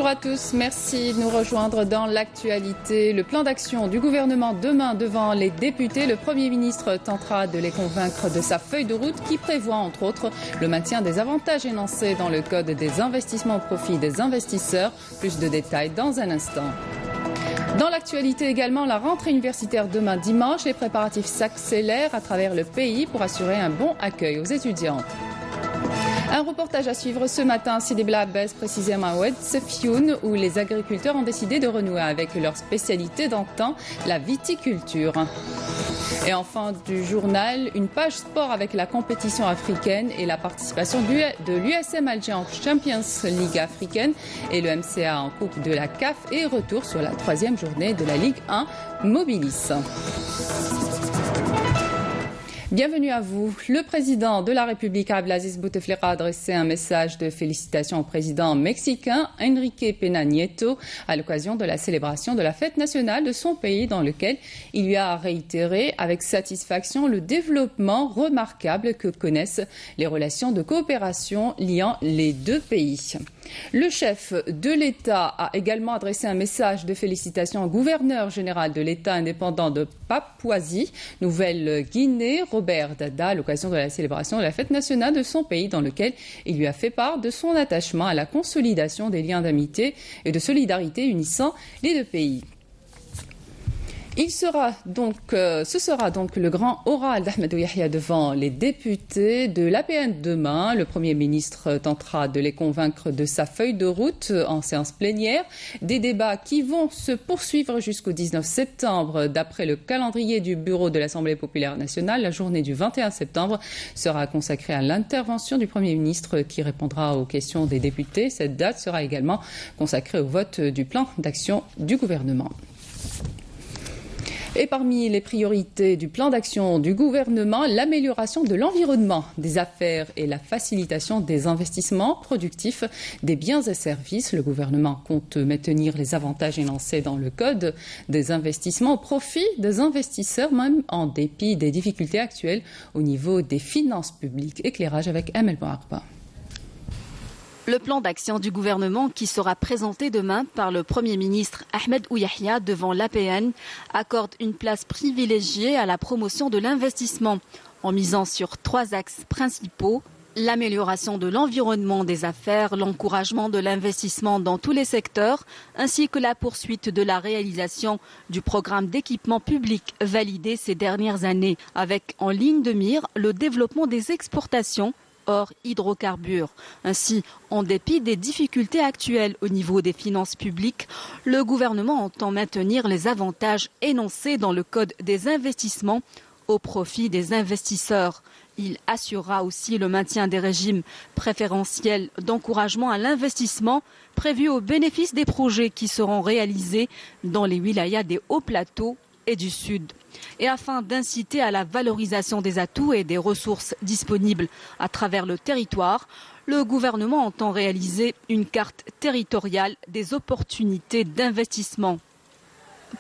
à tous, merci de nous rejoindre dans l'actualité. Le plan d'action du gouvernement demain devant les députés. Le Premier ministre tentera de les convaincre de sa feuille de route qui prévoit entre autres le maintien des avantages énoncés dans le Code des investissements au profit des investisseurs. Plus de détails dans un instant. Dans l'actualité également, la rentrée universitaire demain dimanche. Les préparatifs s'accélèrent à travers le pays pour assurer un bon accueil aux étudiants. Un reportage à suivre ce matin à Sidi Bla Abbès, précisément à Oued Sefioun, où les agriculteurs ont décidé de renouer avec leur spécialité d'antan, la viticulture. Et enfin du journal, une page sport avec la compétition africaine et la participation de l'USM Alger en Champions League africaine et le MCA en Coupe de la CAF et retour sur la 3e journée de la Ligue 1 Mobilis. Bienvenue à vous. Le président de la République, Abdelaziz Bouteflika, a adressé un message de félicitations au président mexicain Enrique Peña Nieto à l'occasion de la célébration de la fête nationale de son pays, dans lequel il lui a réitéré avec satisfaction le développement remarquable que connaissent les relations de coopération liant les deux pays. Le chef de l'État a également adressé un message de félicitations au gouverneur général de l'État indépendant de Papouasie, Nouvelle-Guinée, Robert Dada, à l'occasion de la célébration de la fête nationale de son pays, dans lequel il lui a fait part de son attachement à la consolidation des liens d'amitié et de solidarité unissant les deux pays. Ce sera donc le grand oral d'Ahmed Yahya devant les députés de l'APN demain. Le Premier ministre tentera de les convaincre de sa feuille de route en séance plénière. Des débats qui vont se poursuivre jusqu'au 19 septembre. D'après le calendrier du bureau de l'Assemblée populaire nationale, la journée du 21 septembre sera consacrée à l'intervention du Premier ministre qui répondra aux questions des députés. Cette date sera également consacrée au vote du plan d'action du gouvernement. Et parmi les priorités du plan d'action du gouvernement, l'amélioration de l'environnement des affaires et la facilitation des investissements productifs des biens et services. Le gouvernement compte maintenir les avantages énoncés dans le Code des investissements au profit des investisseurs, même en dépit des difficultés actuelles au niveau des finances publiques. Éclairage avec Amel Bouarba. Le plan d'action du gouvernement qui sera présenté demain par le Premier ministre Ahmed Yahya devant l'APN accorde une place privilégiée à la promotion de l'investissement en misant sur 3 axes principaux: l'amélioration de l'environnement des affaires, l'encouragement de l'investissement dans tous les secteurs, ainsi que la poursuite de la réalisation du programme d'équipement public validé ces dernières années, avec en ligne de mire le développement des exportations hors hydrocarbures. Ainsi, en dépit des difficultés actuelles au niveau des finances publiques, le gouvernement entend maintenir les avantages énoncés dans le Code des investissements au profit des investisseurs. Il assurera aussi le maintien des régimes préférentiels d'encouragement à l'investissement prévus au bénéfice des projets qui seront réalisés dans les wilayas des hauts plateaux et du Sud. Et afin d'inciter à la valorisation des atouts et des ressources disponibles à travers le territoire, le gouvernement entend réaliser une carte territoriale des opportunités d'investissement.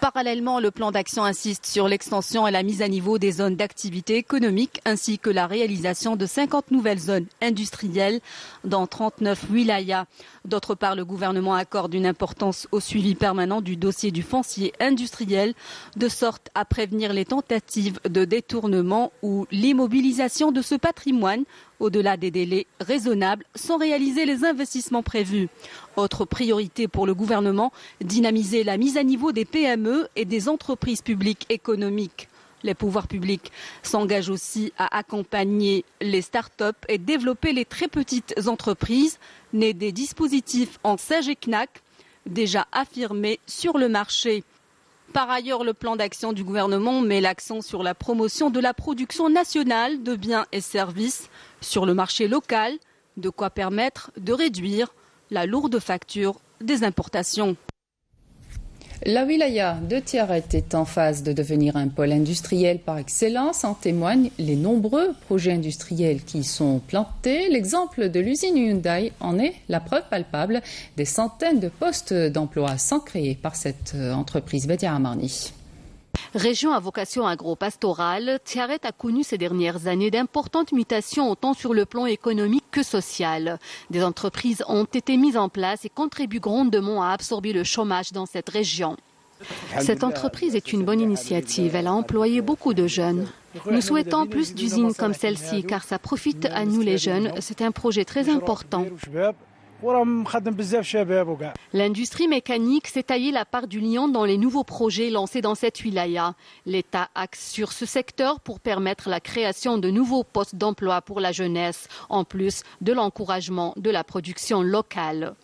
Parallèlement, le plan d'action insiste sur l'extension et la mise à niveau des zones d'activité économique ainsi que la réalisation de 50 nouvelles zones industrielles dans 39 wilayas. D'autre part, le gouvernement accorde une importance au suivi permanent du dossier du foncier industriel de sorte à prévenir les tentatives de détournement ou l'immobilisation de ce patrimoine au-delà des délais raisonnables sans réaliser les investissements prévus. Autre priorité pour le gouvernement, dynamiser la mise à niveau des PME et des entreprises publiques économiques. Les pouvoirs publics s'engagent aussi à accompagner les start-up et développer les très petites entreprises nées des dispositifs en SAGE et CNAC déjà affirmés sur le marché. Par ailleurs, le plan d'action du gouvernement met l'accent sur la promotion de la production nationale de biens et services sur le marché local, de quoi permettre de réduire la lourde facture des importations. La wilaya de Tiaret est en phase de devenir un pôle industriel par excellence. En témoignent les nombreux projets industriels qui y sont plantés. L'exemple de l'usine Hyundai en est la preuve palpable. Des centaines de postes d'emploi sont créés par cette entreprise. Bedia Amarni. Région à vocation agro-pastorale, Tiaret a connu ces dernières années d'importantes mutations autant sur le plan économique que social. Des entreprises ont été mises en place et contribuent grandement à absorber le chômage dans cette région. Cette entreprise est une bonne initiative. Elle a employé beaucoup de jeunes. Nous souhaitons plus d'usines comme celle-ci car ça profite à nous les jeunes. C'est un projet très important. L'industrie mécanique s'est taillé la part du lion dans les nouveaux projets lancés dans cette wilaya. L'État axe sur ce secteur pour permettre la création de nouveaux postes d'emploi pour la jeunesse, en plus de l'encouragement de la production locale.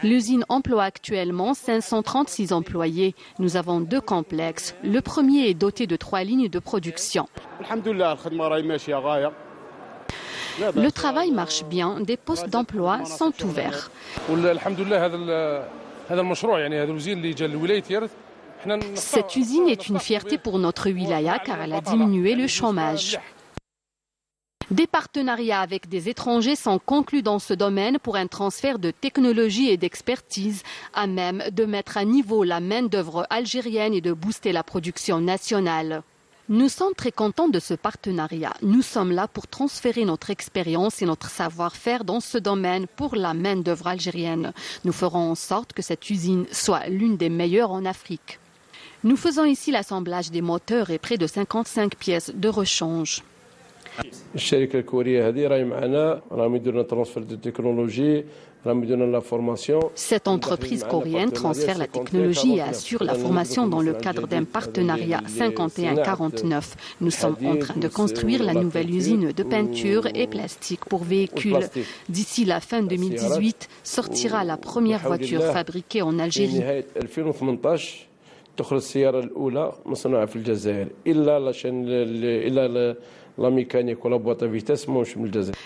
L'usine emploie actuellement 536 employés. Nous avons 2 complexes. Le premier est doté de 3 lignes de production. Le travail marche bien, des postes d'emploi sont ouverts. Cette usine est une fierté pour notre wilaya car elle a diminué le chômage. Des partenariats avec des étrangers sont conclus dans ce domaine pour un transfert de technologie et d'expertise à même de mettre à niveau la main-d'œuvre algérienne et de booster la production nationale. Nous sommes très contents de ce partenariat. Nous sommes là pour transférer notre expérience et notre savoir-faire dans ce domaine pour la main-d'œuvre algérienne. Nous ferons en sorte que cette usine soit l'une des meilleures en Afrique. Nous faisons ici l'assemblage des moteurs et près de 55 pièces de rechange. Cette entreprise coréenne transfère la technologie et assure la formation dans le cadre d'un partenariat 51-49. Nous sommes en train de construire la nouvelle usine de peinture et plastique pour véhicules. D'ici la fin 2018, sortira la première voiture fabriquée en Algérie.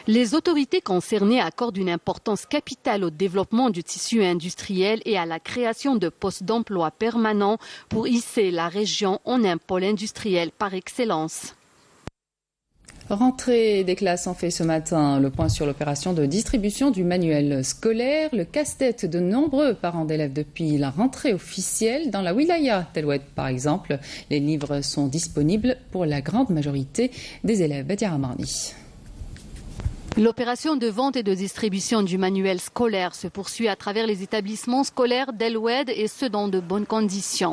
Les autorités concernées accordent une importance capitale au développement du tissu industriel et à la création de postes d'emploi permanents pour hisser la région en un pôle industriel par excellence. Rentrée des classes en fait ce matin, le point sur l'opération de distribution du manuel scolaire, le casse-tête de nombreux parents d'élèves depuis la rentrée officielle. Dans la wilaya Tell Oued par exemple, les livres sont disponibles pour la grande majorité des élèves. Badia Amarni. L'opération de vente et de distribution du manuel scolaire se poursuit à travers les établissements scolaires d'El Oued et ceux dans de bonnes conditions.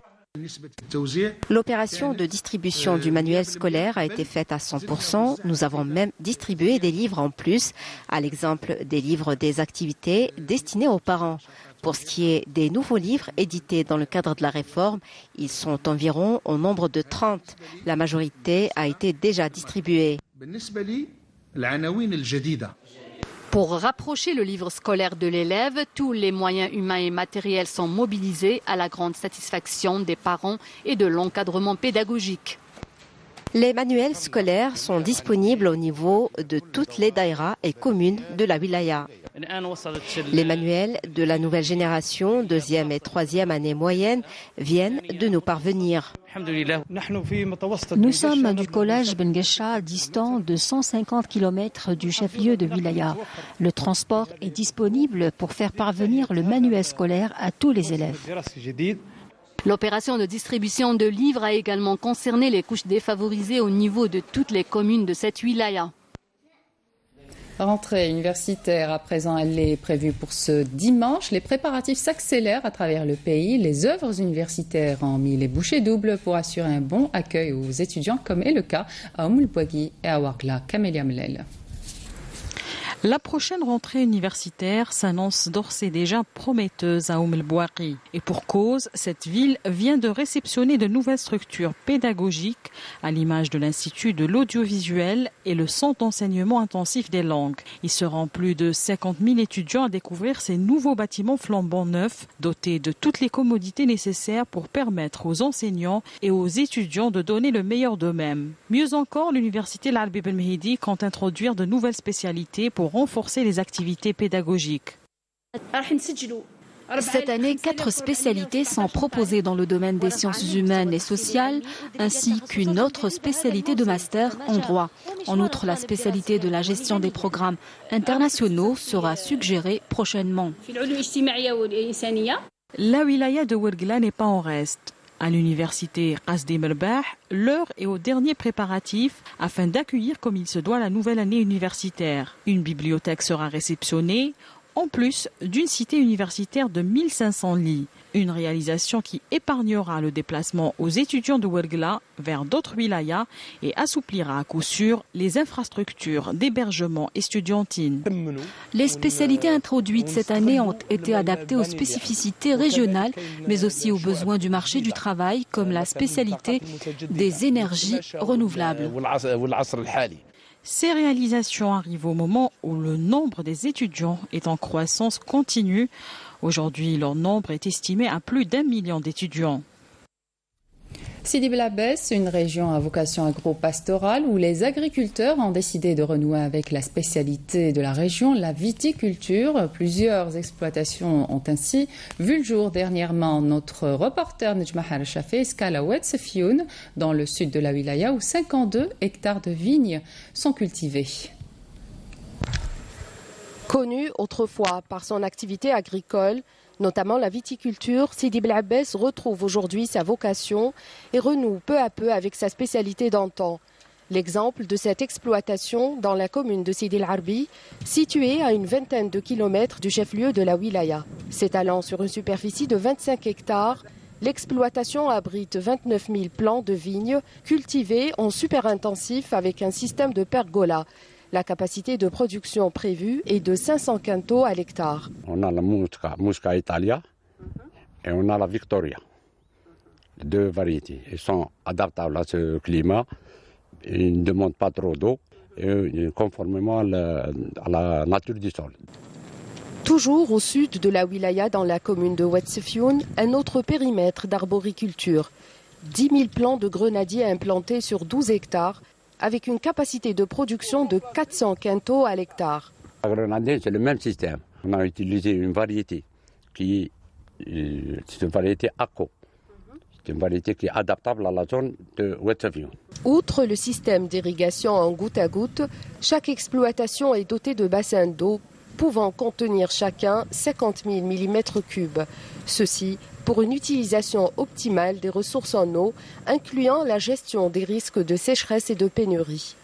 L'opération de distribution du manuel scolaire a été faite à 100%. Nous avons même distribué des livres en plus, à l'exemple des livres des activités destinés aux parents. Pour ce qui est des nouveaux livres édités dans le cadre de la réforme, ils sont environ au nombre de 30. La majorité a été déjà distribuée. Pour rapprocher le livre scolaire de l'élève, tous les moyens humains et matériels sont mobilisés à la grande satisfaction des parents et de l'encadrement pédagogique. Les manuels scolaires sont disponibles au niveau de toutes les daïras et communes de la wilaya. Les manuels de la nouvelle génération, 2e et 3e année moyenne, viennent de nous parvenir. Nous sommes du collège Ben Guesha, distant de 150 km du chef-lieu de wilaya. Le transport est disponible pour faire parvenir le manuel scolaire à tous les élèves. L'opération de distribution de livres a également concerné les couches défavorisées au niveau de toutes les communes de cette wilaya. Rentrée universitaire à présent, elle est prévue pour ce dimanche. Les préparatifs s'accélèrent à travers le pays. Les œuvres universitaires ont mis les bouchées doubles pour assurer un bon accueil aux étudiants, comme est le cas à Oumoul-Bouagui et à Ouargla. Camélia Mlel. La prochaine rentrée universitaire s'annonce d'ores et déjà prometteuse à Oumoul-Bouagui. Et pour cause, cette ville vient de réceptionner de nouvelles structures pédagogiques à l'image de l'Institut de l'audiovisuel et le Centre d'enseignement intensif des langues. Il sera plus de 50 000 étudiants à découvrir ces nouveaux bâtiments flambant neufs, dotés de toutes les commodités nécessaires pour permettre aux enseignants et aux étudiants de donner le meilleur d'eux-mêmes. Mieux encore, l'université Al-Habib El Mehdi compte introduire de nouvelles spécialités pour renforcer les activités pédagogiques. Cette année, 4 spécialités sont proposées dans le domaine des sciences humaines et sociales, ainsi qu'une autre spécialité de master en droit. En outre, la spécialité de la gestion des programmes internationaux sera suggérée prochainement. La wilaya de Ouargla n'est pas en reste. À l'université Qasdi Merbah, l'heure est aux derniers préparatifs afin d'accueillir comme il se doit la nouvelle année universitaire. Une bibliothèque sera réceptionnée, en plus d'une cité universitaire de 1500 lits. Une réalisation qui épargnera le déplacement aux étudiants de Ouergla vers d'autres wilayas et assouplira à coup sûr les infrastructures d'hébergement estudiantines. Les spécialités introduites cette année ont été adaptées aux spécificités régionales, mais aussi aux besoins du marché du travail, comme la spécialité des énergies renouvelables. Ces réalisations arrivent au moment où le nombre des étudiants est en croissance continue. Aujourd'hui, leur nombre est estimé à plus d'1 million d'étudiants. Sidi Bel Abbès, une région à vocation agro-pastorale où les agriculteurs ont décidé de renouer avec la spécialité de la région, la viticulture. Plusieurs exploitations ont ainsi vu le jour dernièrement. Notre reporter Nejma Harchafe escale à Oued Sefioun, dans le sud de la wilaya, où 52 hectares de vignes sont cultivés. Connu autrefois par son activité agricole, notamment la viticulture, Sidi Bel Abbès retrouve aujourd'hui sa vocation et renoue peu à peu avec sa spécialité d'antan. L'exemple de cette exploitation dans la commune de Sidi El Arbi, située à une vingtaine de kilomètres du chef-lieu de la wilaya. S'étalant sur une superficie de 25 hectares, l'exploitation abrite 29 000 plants de vignes cultivés en super intensif avec un système de pergola. La capacité de production prévue est de 500 quintaux à l'hectare. On a la Musca Italia et on a la Victoria. Les deux variétés. Elles sont adaptables à ce climat. Ils ne demandent pas trop d'eau et conformément à la nature du sol. Toujours au sud de la wilaya, dans la commune de Oued Sefioun, un autre périmètre d'arboriculture. 10 000 plants de grenadiers implantés sur 12 hectares, avec une capacité de production de 400 quintaux à l'hectare. La grenadier, c'est le même système. On a utilisé une variété c'est une variété ACO. C'est une variété qui est adaptable à la zone de Oued Sefioun. Outre le système d'irrigation en goutte à goutte, chaque exploitation est dotée de bassins d'eau pouvant contenir chacun 50 000 mm3. Ceci pour une utilisation optimale des ressources en eau, incluant la gestion des risques de sécheresse et de pénurie.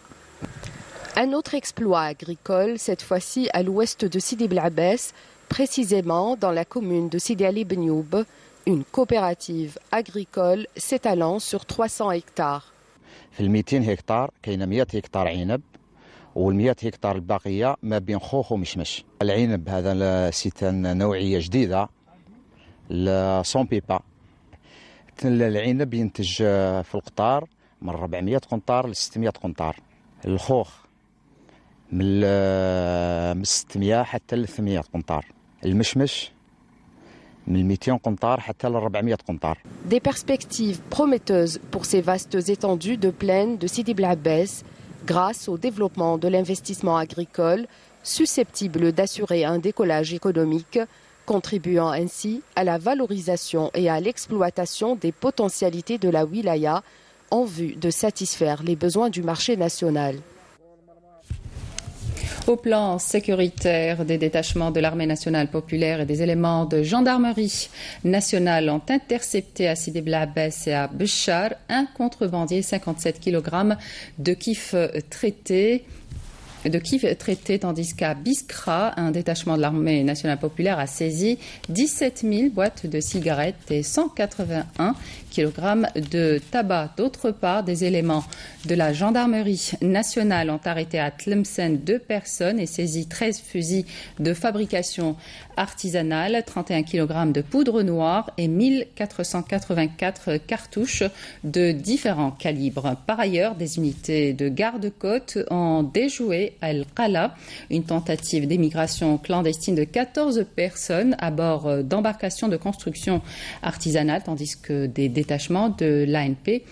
Un autre exploit agricole, cette fois-ci à l'ouest de Sidi Bel Abbès, précisément dans la commune de Sidi Ali Benyoub, une coopérative agricole s'étalant sur 300 hectares. في 200 هكتار كاين 100 هكتار عنب وال100 هكتار الباقيه ما بين خوخ ومشمش. العنب هذا سيتان نوعيه جديده لسون بيبا. العنب ينتج في القطار من 400 قنطار ل 600 قنطار. الخوخ من 600 حتى ل 800 قنطار. المشمش من 200 قنطار حتى ل 400 قنطار. Des perspectives prometteuses pour ces vastes étendues de plaines de Sidi Bel Abbès, grâce au développement de l'investissement agricole, susceptible d'assurer un décollage économique, contribuant ainsi à la valorisation et à l'exploitation des potentialités de la wilaya en vue de satisfaire les besoins du marché national. Au plan sécuritaire, des détachements de l'armée nationale populaire et des éléments de gendarmerie nationale ont intercepté à Sidi Bel Abbès et à Béchar un contrebandier 57 kg de kif traité. Tandis qu'à Biskra, un détachement de l'armée nationale populaire a saisi 17 000 boîtes de cigarettes et 181 kg de tabac. D'autre part, des éléments de la gendarmerie nationale ont arrêté à Tlemcen 2 personnes et saisi 13 fusils de fabrication artisanale, 31 kg de poudre noire et 1484 cartouches de différents calibres. Par ailleurs, des unités de garde-côte ont déjoué à El Qala une tentative d'émigration clandestine de 14 personnes à bord d'embarcations de construction artisanale, tandis que des détachements de l'ANP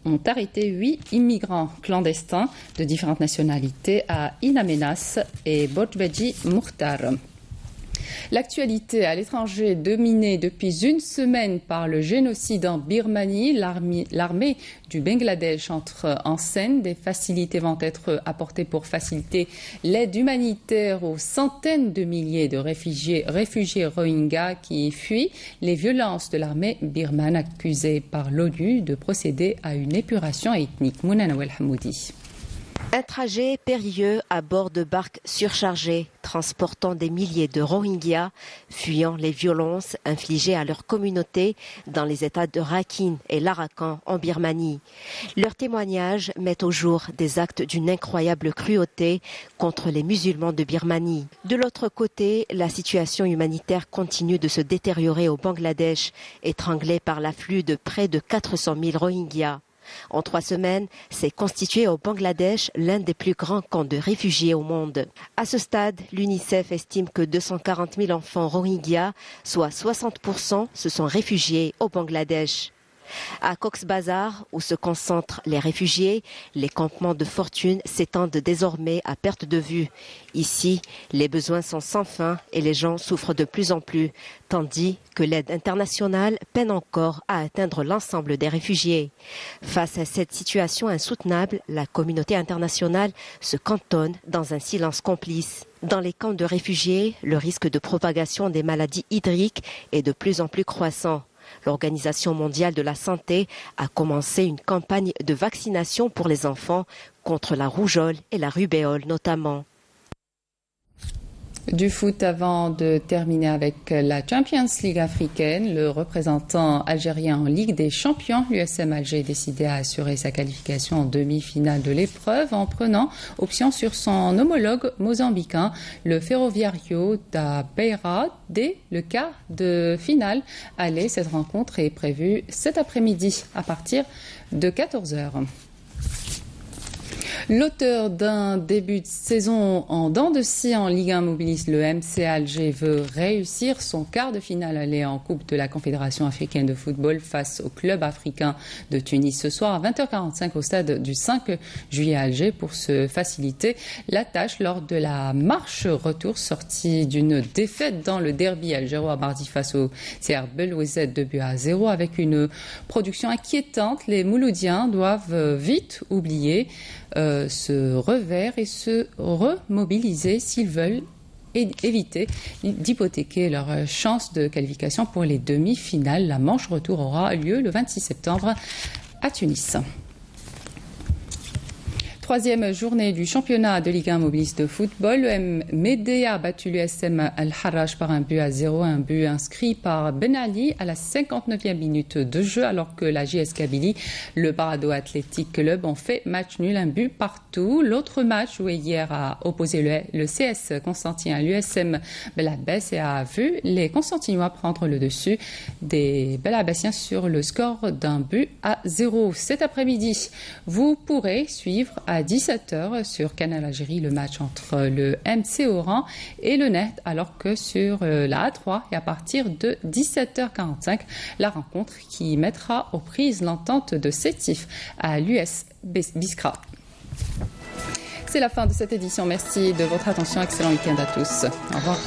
ont arrêté 8 immigrants clandestins de différentes nationalités à In Amenas et Bojbeji Mukhtar. L'actualité à l'étranger dominée depuis une semaine par le génocide en Birmanie, l'armée du Bangladesh entre en scène. Des facilités vont être apportées pour faciliter l'aide humanitaire aux centaines de milliers de réfugiés Rohingyas qui fuient les violences de l'armée birmane accusée par l'ONU de procéder à une épuration ethnique. Mouna Nawel Hamoudi. Un trajet périlleux à bord de barques surchargées transportant des milliers de Rohingyas fuyant les violences infligées à leur communauté dans les États de Rakhine et l'Arakan en Birmanie. Leurs témoignages mettent au jour des actes d'une incroyable cruauté contre les musulmans de Birmanie. De l'autre côté, la situation humanitaire continue de se détériorer au Bangladesh, étranglé par l'afflux de près de 400 000 Rohingyas. En 3 semaines, s'est constitué au Bangladesh l'un des plus grands camps de réfugiés au monde. À ce stade, l'UNICEF estime que 240 000 enfants Rohingyas, soit 60%, se sont réfugiés au Bangladesh. À Cox's Bazar, où se concentrent les réfugiés, les campements de fortune s'étendent désormais à perte de vue. Ici, les besoins sont sans fin et les gens souffrent de plus en plus, tandis que l'aide internationale peine encore à atteindre l'ensemble des réfugiés. Face à cette situation insoutenable, la communauté internationale se cantonne dans un silence complice. Dans les camps de réfugiés, le risque de propagation des maladies hydriques est de plus en plus croissant. L'Organisation mondiale de la santé a commencé une campagne de vaccination pour les enfants contre la rougeole et la rubéole notamment. Du foot avant de terminer avec la Champions League africaine. Le représentant algérien en Ligue des Champions, l'USM Alger, est décidé à assurer sa qualification en demi-finale de l'épreuve en prenant option sur son homologue mozambicain, le Ferroviario da Beira, dès le quart de finale. Allez, cette rencontre est prévue cet après-midi à partir de 14h. L'auteur d'un début de saison en dents de scie en Ligue 1 mobilise le MC Alger veut réussir son quart de finale aller en Coupe de la Confédération africaine de football face au club africain de Tunis ce soir à 20h45 au stade du 5 juillet à Alger pour se faciliter la tâche lors de la marche retour sortie d'une défaite dans le derby algérois mardi face au CR Belouizzat 2-0 avec une production inquiétante. Les Mouloudiens doivent vite oublier ce revers et se remobiliser s'ils veulent éviter d'hypothéquer leur chance de qualification pour les demi-finales. La manche retour aura lieu le 26 septembre à Tunis. 3e journée du championnat de Ligue 1 mobiliste de football. Le Médéa a battu l'USM Al-Harraj par 1-0, un but inscrit par Ben Ali à la 59e minute de jeu, alors que la JS Kabylie, le Barado Athletic Club, ont fait match nul, un but partout. L'autre match joué hier a opposé le CS Constantin à l'USM Belabbès et a vu les Constantinois prendre le dessus des Belabbessiens sur le score d'1-0. Cet après-midi, vous pourrez suivre à 17h sur Canal Algérie le match entre le MC Oran et le Net, alors que sur la A3 et à partir de 17h45 la rencontre qui mettra aux prises l'entente de Sétif à l'US Biskra. C'est la fin de cette édition. Merci de votre attention. Excellent week-end à tous. Au revoir.